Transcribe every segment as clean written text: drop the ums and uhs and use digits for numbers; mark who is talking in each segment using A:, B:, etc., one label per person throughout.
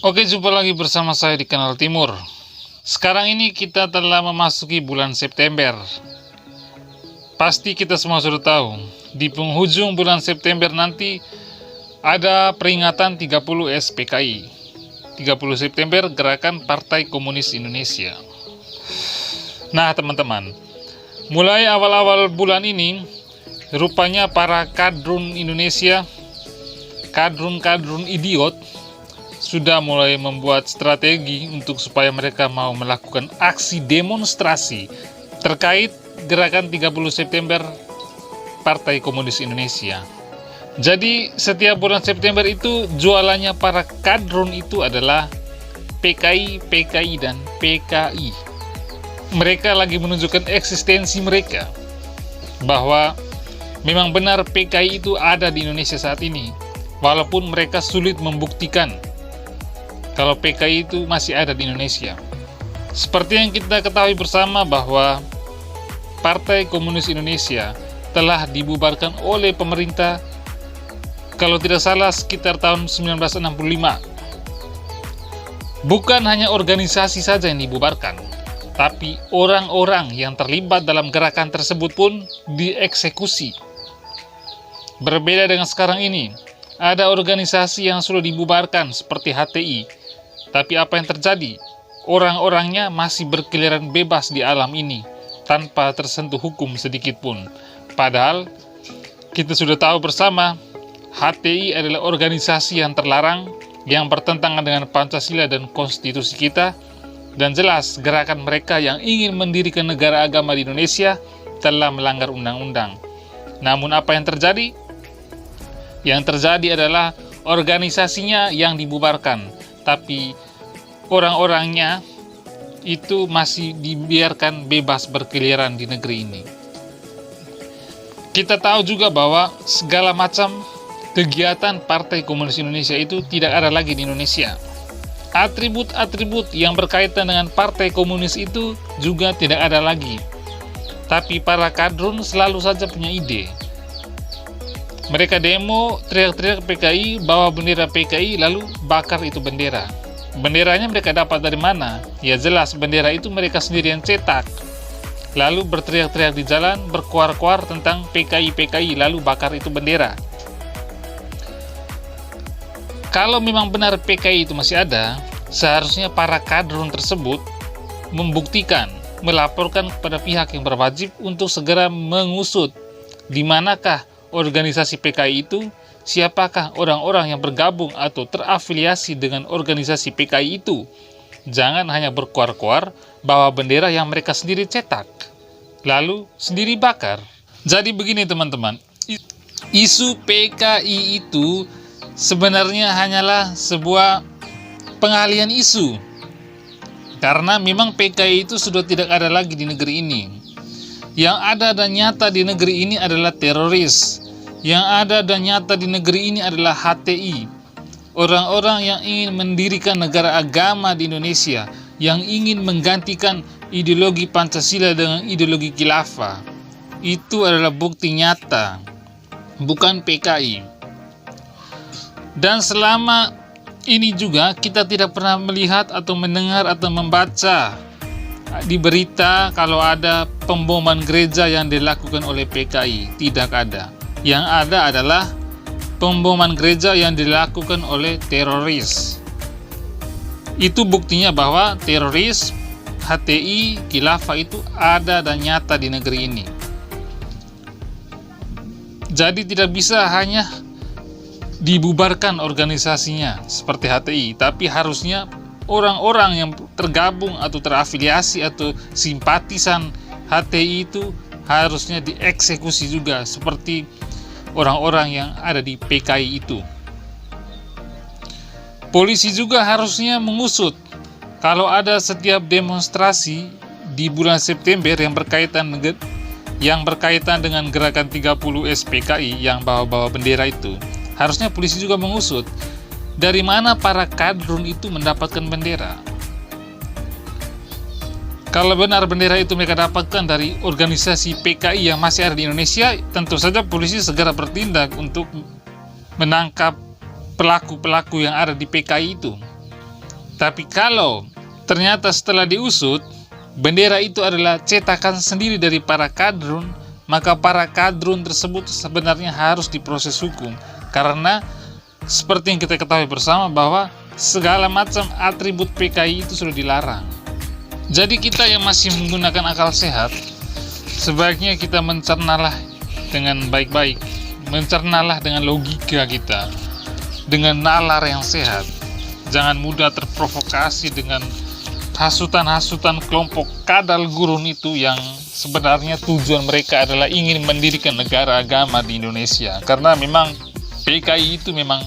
A: Oke, jumpa lagi bersama saya di Kanal Timur. Sekarang ini kita telah memasuki bulan September. Pasti kita semua sudah tahu, di penghujung bulan September nanti ada peringatan 30 SPKI. 30 September Gerakan Partai Komunis Indonesia. Nah teman-teman, mulai awal-awal bulan ini, rupanya para kadrun Indonesia, kadrun-kadrun idiot, sudah mulai membuat strategi untuk supaya mereka mau melakukan aksi demonstrasi terkait gerakan 30 September Partai Komunis Indonesia. Jadi setiap bulan September itu jualannya para kadrun itu adalah PKI, PKI, dan PKI. Mereka lagi menunjukkan eksistensi mereka bahwa memang benar PKI itu ada di Indonesia saat ini, walaupun mereka sulit membuktikan kalau PKI itu masih ada di Indonesia. Seperti yang kita ketahui bersama bahwa Partai Komunis Indonesia telah dibubarkan oleh pemerintah, kalau tidak salah sekitar tahun 1965. Bukan hanya organisasi saja yang dibubarkan, tapi orang-orang yang terlibat dalam gerakan tersebut pun dieksekusi. Berbeda dengan sekarang ini, ada organisasi yang sudah dibubarkan seperti HTI. Tapi apa yang terjadi? Orang-orangnya masih berkeliaran bebas di alam ini, tanpa tersentuh hukum sedikit pun. Padahal, kita sudah tahu bersama, HTI adalah organisasi yang terlarang, yang bertentangan dengan Pancasila dan konstitusi kita, dan jelas gerakan mereka yang ingin mendirikan negara agama di Indonesia telah melanggar undang-undang. Namun apa yang terjadi? Yang terjadi adalah organisasinya yang dibubarkan, tapi orang-orangnya itu masih dibiarkan bebas berkeliaran di negeri ini. Kita tahu juga bahwa segala macam kegiatan Partai Komunis Indonesia itu tidak ada lagi di Indonesia. Atribut-atribut yang berkaitan dengan Partai Komunis itu juga tidak ada lagi. Tapi para kadrun selalu saja punya ide. Mereka demo, teriak-teriak PKI, bawa bendera PKI, lalu bakar itu bendera. Benderanya mereka dapat dari mana? Ya jelas, bendera itu mereka sendiri yang cetak. Lalu berteriak-teriak di jalan, berkuar-kuar tentang PKI, lalu bakar itu bendera. Kalau memang benar PKI itu masih ada, seharusnya para kadrun tersebut membuktikan, melaporkan kepada pihak yang berwajib untuk segera mengusut di manakah organisasi PKI itu, siapakah orang-orang yang bergabung atau terafiliasi dengan organisasi PKI itu. Jangan hanya berkuar-kuar bawa bendera yang mereka sendiri cetak, lalu sendiri bakar. Jadi begini teman-teman, isu PKI itu sebenarnya hanyalah sebuah pengalihan isu. Karena memang PKI itu sudah tidak ada lagi di negeri ini. Yang ada dan nyata di negeri ini adalah teroris. Yang ada dan nyata di negeri ini adalah HTI. Orang-orang yang ingin mendirikan negara agama di Indonesia, yang ingin menggantikan ideologi Pancasila dengan ideologi khilafah. Itu adalah bukti nyata, bukan PKI. Dan selama ini juga kita tidak pernah melihat atau mendengar atau membaca di berita kalau ada pemboman gereja yang dilakukan oleh PKI. Tidak ada. Yang ada adalah pemboman gereja yang dilakukan oleh teroris. Itu buktinya bahwa teroris, HTI, khilafah itu ada dan nyata di negeri ini. Jadi tidak bisa hanya dibubarkan organisasinya seperti HTI, tapi harusnya orang-orang yang tergabung atau terafiliasi atau simpatisan HTI itu harusnya dieksekusi juga seperti orang-orang yang ada di PKI itu. Polisi juga harusnya mengusut kalau ada setiap demonstrasi di bulan September yang berkaitan dengan gerakan 30 SPKI yang bawa-bawa bendera itu. Harusnya polisi juga mengusut dari mana para kadrun itu mendapatkan bendera. Kalau benar bendera itu mereka dapatkan dari organisasi PKI yang masih ada di Indonesia, tentu saja polisi segera bertindak untuk menangkap pelaku-pelaku yang ada di PKI itu. Tapi kalau ternyata setelah diusut, bendera itu adalah cetakan sendiri dari para kadrun, maka para kadrun tersebut sebenarnya harus diproses hukum. Karena seperti yang kita ketahui bersama bahwa segala macam atribut PKI itu sudah dilarang. Jadi kita yang masih menggunakan akal sehat, sebaiknya kita mencernalah dengan baik-baik, mencernalah dengan logika kita, dengan nalar yang sehat. Jangan mudah terprovokasi dengan hasutan-hasutan kelompok kadal gurun itu yang sebenarnya tujuan mereka adalah ingin mendirikan negara agama di Indonesia. Karena memang PKI itu memang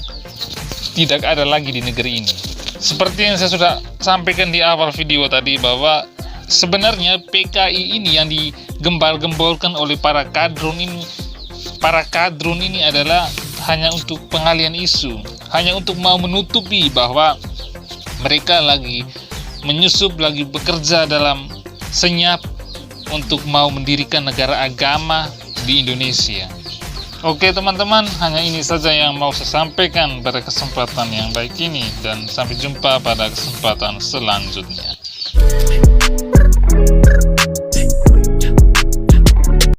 A: tidak ada lagi di negeri ini. Seperti yang saya sudah sampaikan di awal video tadi, bahwa sebenarnya PKI ini yang digembar-gemborkan oleh para kadrun ini adalah hanya untuk pengalian isu, hanya untuk mau menutupi bahwa mereka lagi menyusup, lagi bekerja dalam senyap untuk mau mendirikan negara agama di Indonesia. Oke teman-teman, hanya ini saja yang mau saya sampaikan pada kesempatan yang baik ini, dan sampai jumpa pada kesempatan selanjutnya.